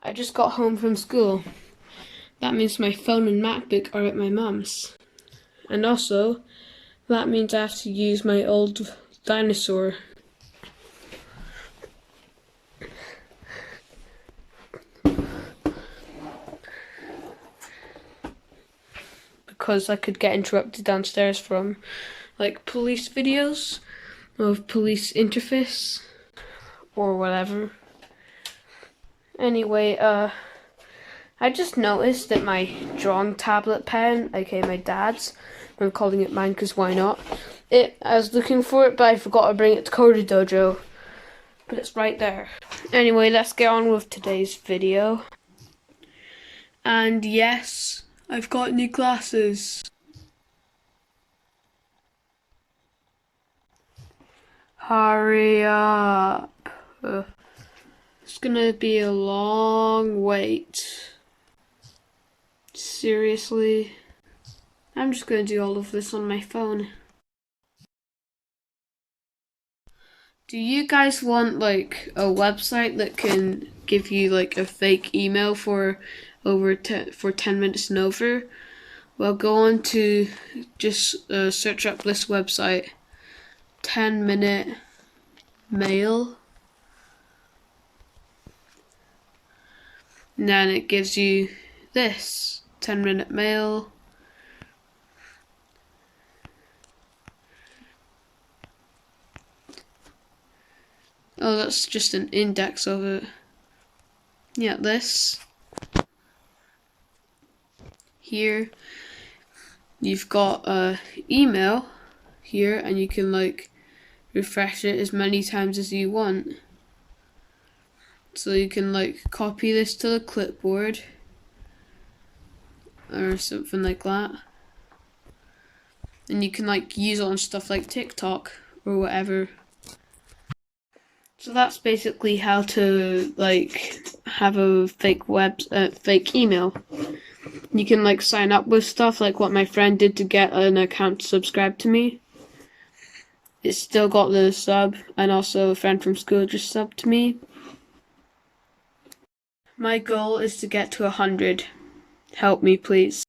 I just got home from school. That means my phone and MacBook are at my mum's. And also, that means I have to use my old dinosaur. Because I could get interrupted downstairs from like police videos of police interface or whatever. Anyway, I just noticed that my drawing tablet pen, aka my dad's, I'm calling it mine because why not? I was looking for it, but I forgot to bring it to Coder Dojo. But it's right there. Anyway, let's get on with today's video. And yes, I've got new glasses. Hurry up. It's gonna be a long wait. Seriously? I'm just gonna do all of this on my phone. Do you guys want like a website that can give you like a fake email for 10 minutes and over? Well, go on to just search up this website, 10-minute mail. And then it gives you this 10-minute mail. Oh, that's just an index of it. Yeah, this. Here, you've got a email here, and you can like refresh it as many times as you want. So you can like copy this to the clipboard or something like that. And you can like use it on stuff like TikTok or whatever. So that's basically how to like have a fake email. You can like sign up with stuff like what my friend did to get an account to subscribe to me. It's still got the sub, and also a friend from school just subbed to me. My goal is to get to 100. Help me, please.